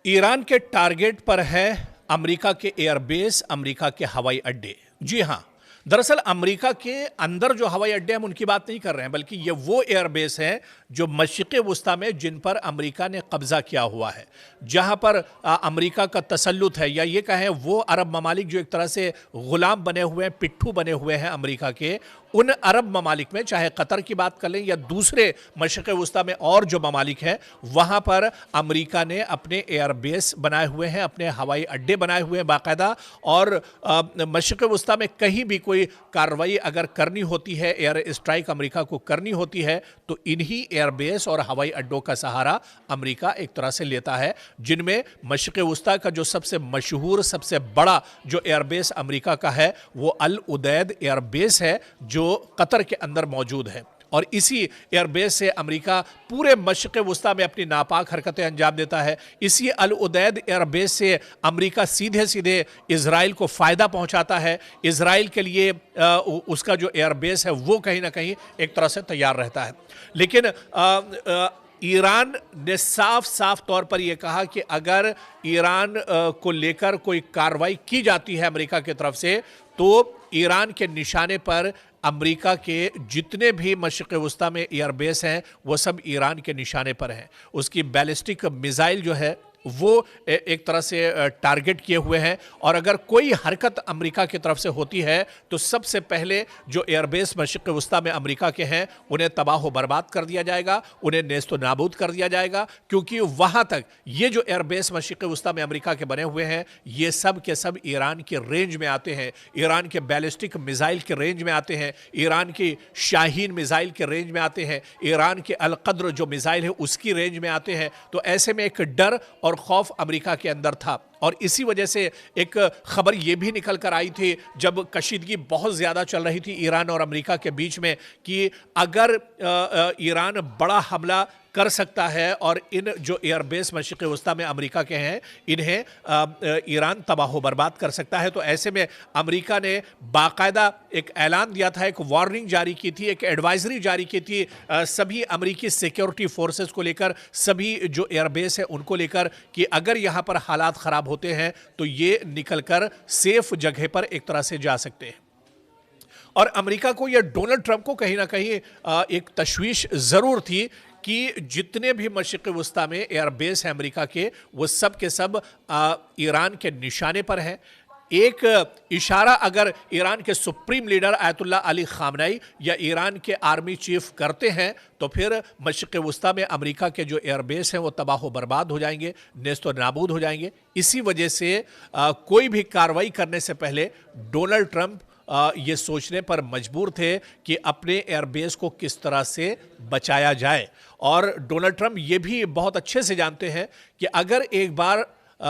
Iran के target पर है अमेरिका के एयरबेस, अमेरिका के हवाई अड्डे। जी हां, दरअसल अमेरिका के अंदर जो हवाई अड्डे हम उनकी बात नहीं कर रहे हैं, बल्कि ये वो एयरबेस हैं जो मशरिक़ वुस्ता में जिन पर अमेरिका ने कब्जा किया हुआ है, जहां पर अमेरिका का तसल्लुत है, या ये कहें वो अरब ममालिक जो एक तरह से गुलाम बने हुए हैं, पिट्ठू बने हुए हैं अमेरिका के, उन अरब ममालिक में, चाहे कतर की बात कर लें या दूसरे मशरिक़ वुस्ता में और जो ममालिक हैं, वहां पर अमेरिका ने अपने एयरबेस बनाए हुए हैं, अपने हवाई अड्डे बनाए हुए हैं बाकायदा। और मशरिक़ वुस्ता में कहीं भी कोई कार्रवाई अगर करनी होती है, एयर स्ट्राइक अमेरिका को करनी होती है, तो इन्हीं एयरबेस और हवाई अड्डों का सहारा अमेरिका एक तरह से लेता है, जिनमें मशरिक़ वुस्ता का जो सबसे मशहूर, सबसे बड़ा जो एयरबेस अमेरिका का है वो अल उदैद एयरबेस है, जो कतर के अंदर मौजूद है। और इसी एयरबेस से अमेरिका पूरे मशरिक़ वुस्ता में अपनी नापाक हरकतें अंजाम देता है। इसी अल उदैद एयरबेस से अमेरिका सीधे सीधे इजराइल को फ़ायदा पहुंचाता है। इजराइल के लिए उसका जो एयरबेस है वो कहीं ना कहीं एक तरह से तैयार रहता है। लेकिन ईरान ने साफ साफ तौर पर यह कहा कि अगर ईरान को लेकर कोई कार्रवाई की जाती है अमेरिका की तरफ से, तो ईरान के निशाने पर अमेरिका के जितने भी मशरिक़ वुस्ता में एयरबेस हैं वो सब ईरान के निशाने पर हैं। उसकी बैलिस्टिक मिसाइल जो है वो एक तरह से टारगेट किए हुए हैं, और अगर कोई हरकत अमेरिका की तरफ से होती है तो सबसे पहले जो एयरबेस मशरिक़ वुस्ता में अमेरिका के हैं उन्हें तबाह बर्बाद कर दिया जाएगा, उन्हें नेस्तो नाबूद कर दिया जाएगा, क्योंकि वहाँ तक ये जो एयरबेस मशरिक़ वुस्ता में अमेरिका के बने हुए हैं ये सब के सब ईरान के रेंज में आते हैं, ईरान के बैलिस्टिक मिसाइल के रेंज में आते हैं, ईरान की शाहीन मिसाइल के रेंज में आते हैं, ईरान के अलकद्र जो मिसाइल है उसकी रेंज में आते हैं। तो ऐसे में एक डर और खौफ अमेरिका के अंदर था, और इसी वजह से एक खबर यह भी निकल कर आई थी जब कशीदगी बहुत ज़्यादा चल रही थी ईरान और अमेरिका के बीच में, कि अगर ईरान बड़ा हमला कर सकता है और इन जो एयरबेस मशरिक़ वुस्ता में अमेरिका के हैं इन्हें ईरान तबाह बर्बाद कर सकता है। तो ऐसे में अमेरिका ने बाकायदा एक ऐलान दिया था, एक वार्निंग जारी की थी, एक एडवाइजरी जारी की थी सभी अमेरिकी सिक्योरिटी फोर्सेस को लेकर, सभी जो एयरबेस है उनको लेकर, कि अगर यहाँ पर हालात ख़राब होते हैं तो ये निकलकर सेफ जगह पर एक तरह से जा सकते हैं। और अमेरिका को या डोनाल्ड ट्रंप को कहीं ना कहीं एक तशवीश ज़रूर थी कि जितने भी मशरिक़ वुस्ता में एयरबेस हैं अमेरिका के, वो सब के सब ईरान के निशाने पर हैं। एक इशारा अगर ईरान के supreme leader ayatollah Ali Khamenei या ईरान के आर्मी चीफ करते हैं तो फिर मशरिक़ वुस्ता में अमेरिका के जो एयरबेस हैं वो तबाह बर्बाद हो जाएंगे, नेस्तो नाबूद हो जाएंगे। इसी वजह से कोई भी कार्रवाई करने से पहले डोनाल्ड ट्रंप ये सोचने पर मजबूर थे कि अपने एयरबेस को किस तरह से बचाया जाए। और डोनाल्ड ट्रंप ये भी बहुत अच्छे से जानते हैं कि अगर एक बार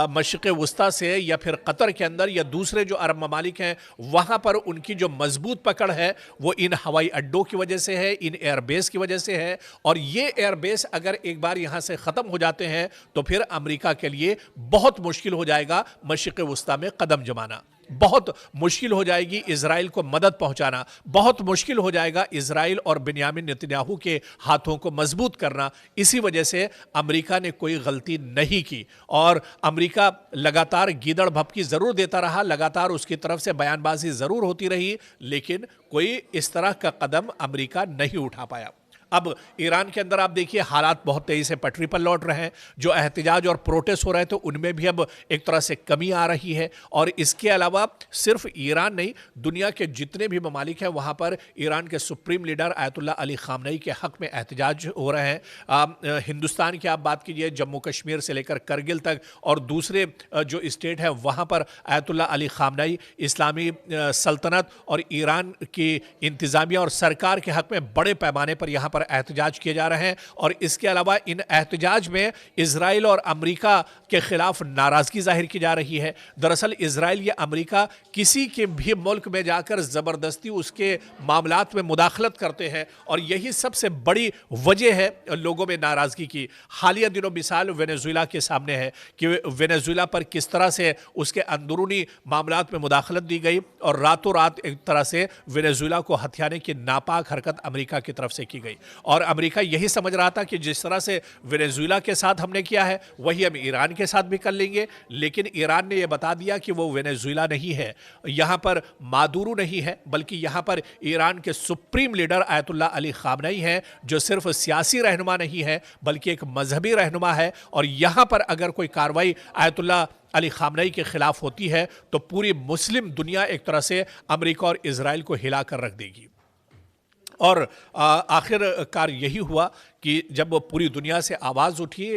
मशरिक़ वुस्ता से या फिर कतर के अंदर या दूसरे जो अरब ममालिक हैं वहाँ पर उनकी जो मजबूत पकड़ है वो इन हवाई अड्डों की वजह से है, इन एयरबेस की वजह से है। और ये एयरबेस अगर एक बार यहाँ से ख़त्म हो जाते हैं तो फिर अमेरिका के लिए बहुत मुश्किल हो जाएगा मशरिक़ वुस्ता में कदम जमाना, बहुत मुश्किल हो जाएगी इजराइल को मदद पहुंचाना, बहुत मुश्किल हो जाएगा इजराइल और बिन्यामिन नेतन्याहू के हाथों को मजबूत करना। इसी वजह से अमेरिका ने कोई गलती नहीं की और अमेरिका लगातार गीदड़ भपकी ज़रूर देता रहा, लगातार उसकी तरफ से बयानबाजी ज़रूर होती रही, लेकिन कोई इस तरह का कदम अमेरिका नहीं उठा पाया। अब ईरान के अंदर आप देखिए हालात बहुत तेज़ी से पटरी पर लौट रहे हैं, जो एहतजाज और प्रोटेस्ट हो रहे थे उनमें भी अब एक तरह से कमी आ रही है। और इसके अलावा सिर्फ ईरान नहीं, दुनिया के जितने भी ममालिक हैं वहाँ पर ईरान के supreme leader ayatollah Ali Khamenei के हक़ में एहतजाज हो रहे हैं। हिंदुस्तान की आप बात कीजिए, जम्मू कश्मीर से लेकर करगिल तक और दूसरे जो स्टेट हैं वहाँ पर आयतुल्ला अली खामनेई, इस्लामी सल्तनत और ईरान की इंतज़ामिया और सरकार के हक़ में बड़े पैमाने पर यहाँ पर एहतजाज किए जा रहे हैं। और इसके अलावा इन एहतजाज में इजराइल और अमेरिका के खिलाफ नाराजगी जाहिर की जा रही है। दरअसल इजराइल या अमेरिका किसी के भी मुल्क में जाकर ज़बरदस्ती उसके मामलात में मुदाखलत करते हैं, और यही सबसे बड़ी वजह है लोगों में नाराज़गी की। हालिया दिनों मिसाल वेनेजुएला के सामने है कि वेनेजुएला पर किस तरह से उसके अंदरूनी मामलात में मुदाखलत दी गई और रातों रात एक तरह से वेनेजुएला को हथियाने की नापाक हरकत अमेरिका की तरफ से की गई। और अमेरिका यही समझ रहा था कि जिस तरह से वेनेजुएला के साथ हमने किया है वही हम ईरान के साथ भी कर लेंगे, लेकिन ईरान ने यह बता दिया कि वो वेनेजुएला नहीं है, यहां पर मादुरो नहीं है, बल्कि यहां पर ईरान के supreme leader Ayatollah Ali Khamenei हैं, जो सिर्फ सियासी रहनुमा नहीं है बल्कि एक मजहबी रहनुमा है। और यहां पर अगर कोई कार्रवाई आयतुल्लाह अली खामनेई के खिलाफ होती है तो पूरी मुस्लिम दुनिया एक तरह से अमेरिका और इजराइल को हिला कर रख देगी। और आखिरकार यही हुआ कि जब पूरी दुनिया से आवाज़ उठी,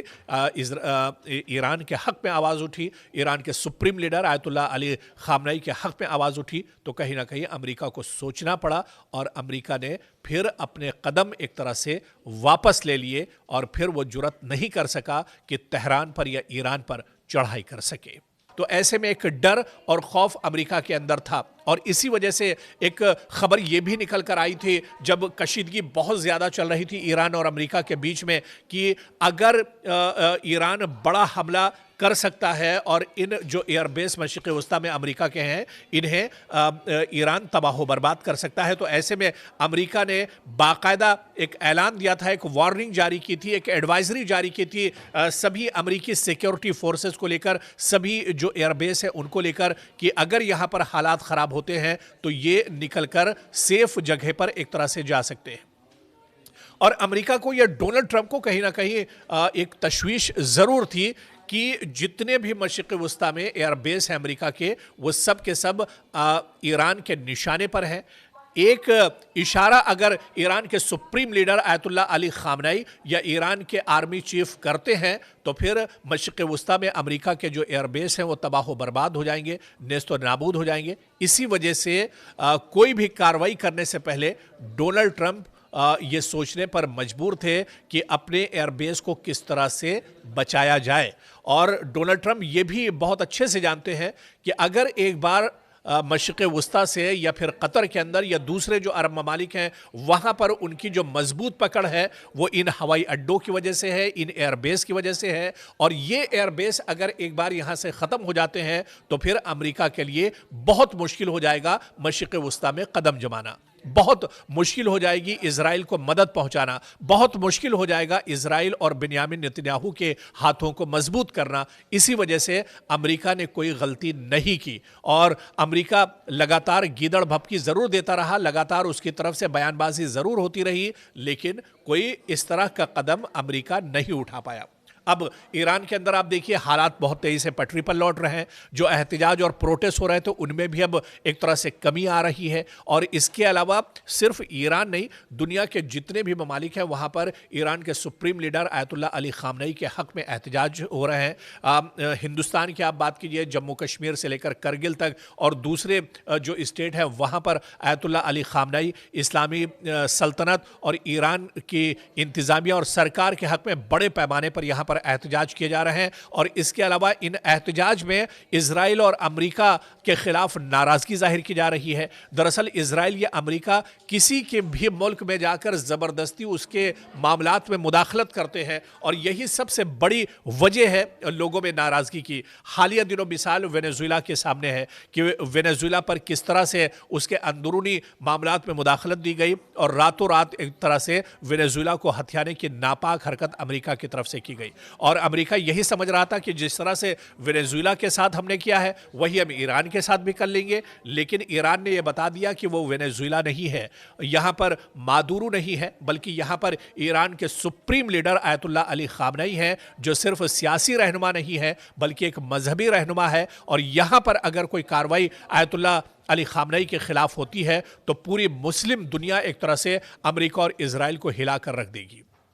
ईरान के हक़ में आवाज़ उठी, ईरान के supreme leader Ayatollah Ali Khamenei के हक़ में आवाज़ उठी, तो कहीं ना कहीं अमेरिका को सोचना पड़ा और अमेरिका ने फिर अपने कदम एक तरह से वापस ले लिए और फिर वो जुर्रत नहीं कर सका कि तेहरान पर या ईरान पर चढ़ाई कर सके। तो ऐसे में एक डर और खौफ अमेरिका के अंदर था और इसी वजह से एक खबर ये भी निकल कर आई थी जब कशीदगी बहुत ज़्यादा चल रही थी ईरान और अमेरिका के बीच में कि अगर ईरान बड़ा हमला कर सकता है और इन जो एयरबेस मशरिक़ वस्ता में अमेरिका के हैं इन्हें ईरान तबाह बर्बाद कर सकता है। तो ऐसे में अमेरिका ने बाकायदा एक ऐलान दिया था, एक वार्निंग जारी की थी, एक एडवाइजरी जारी की थी सभी अमेरिकी सिक्योरिटी फोर्सेस को लेकर, सभी जो एयरबेस है उनको लेकर कि अगर यहाँ पर हालात ख़राब होते हैं तो ये निकलकर सेफ जगह पर एक तरह से जा सकते हैं। और अमेरिका को या डोनाल्ड ट्रंप को कहीं ना कहीं एक तशवीश ज़रूर थी कि जितने भी मशरिक़ वस्ता में एयरबेस हैं अमेरिका के, वो सब के सब ईरान के निशाने पर हैं। एक इशारा अगर ईरान के supreme leader Ayatollah Ali Khamenei या ईरान के आर्मी चीफ करते हैं तो फिर मशरिक़ वस्ता में अमेरिका के जो एयरबेस हैं वो तबाह बर्बाद हो जाएंगे, नेस्तो नाबूद हो जाएंगे। इसी वजह से कोई भी कार्रवाई करने से पहले डोनाल्ड ट्रंप ये सोचने पर मजबूर थे कि अपने एयरबेस को किस तरह से बचाया जाए। और डोनाल्ड ट्रंप ये भी बहुत अच्छे से जानते हैं कि अगर एक बार मशरिक़ वस्ता से या फिर कतर के अंदर या दूसरे जो अरब ममालिक हैं वहाँ पर उनकी जो मजबूत पकड़ है वो इन हवाई अड्डों की वजह से है, इन एयरबेस की वजह से है। और ये एयरबेस अगर एक बार यहाँ से ख़त्म हो जाते हैं तो फिर अमेरिका के लिए बहुत मुश्किल हो जाएगा मशरिक़ वस्ता में कदम जमाना, बहुत मुश्किल हो जाएगी इजराइल को मदद पहुंचाना, बहुत मुश्किल हो जाएगा इजराइल और बिन्यामिन नेतन्याहू के हाथों को मजबूत करना। इसी वजह से अमेरिका ने कोई गलती नहीं की और अमेरिका लगातार गीदड़ भपकी ज़रूर देता रहा, लगातार उसकी तरफ से बयानबाजी ज़रूर होती रही, लेकिन कोई इस तरह का कदम अमेरिका नहीं उठा पाया। अब ईरान के अंदर आप देखिए हालात बहुत तेज़ी से पटरी पर लौट रहे हैं, जो एहतजाज और प्रोटेस्ट हो रहे थे उनमें भी अब एक तरह से कमी आ रही है। और इसके अलावा सिर्फ ईरान नहीं, दुनिया के जितने भी ममालिक हैं वहाँ पर ईरान के supreme leader Ayatollah Ali Khamenei के हक़ में एहतजाज हो रहे हैं। हिंदुस्तान की आप बात कीजिए, जम्मू कश्मीर से लेकर करगिल तक और दूसरे जो स्टेट हैं वहाँ पर आयतुल्लाह अली खामनेई, इस्लामी सल्तनत और ईरान की इंतज़ामिया और सरकार के हक़ में बड़े पैमाने पर यहाँ एहतजाज किए जा रहे हैं। और इसके अलावा इन एहतजाज में इजराइल और अमेरिका के खिलाफ नाराजगी जाहिर की जा रही है। दरअसल इजराइल या अमेरिका किसी के भी मुल्क में जाकर ज़बरदस्ती उसके मामलात में मुदाखलत करते हैं और यही सबसे बड़ी वजह है लोगों में नाराज़गी की। हालिया दिनों मिसाल वेनेजुएला के सामने है कि वेनेजुएला पर किस तरह से उसके अंदरूनी मामलात में मुदाखलत दी गई और रातों रात एक तरह से वेनेजुएला को हथियाने की नापाक हरकत अमेरिका की तरफ से की गई। और अमेरिका यही समझ रहा था कि जिस तरह से वेनेजुएला के साथ हमने किया है वही हम ईरान के साथ भी कर लेंगे, लेकिन ईरान ने यह बता दिया कि वो वेनेजुएला नहीं है, यहाँ पर मादुरो नहीं है, बल्कि यहाँ पर ईरान के supreme leader Ayatollah Ali Khamenei हैं, जो सिर्फ सियासी रहनुमा नहीं है बल्कि एक मजहबी रहनुमा है। और यहाँ पर अगर कोई कार्रवाई आयतुल्लाह अली खामनेई के खिलाफ होती है तो पूरी मुस्लिम दुनिया एक तरह से अमेरिका और इजराइल को हिला कर रख देगी।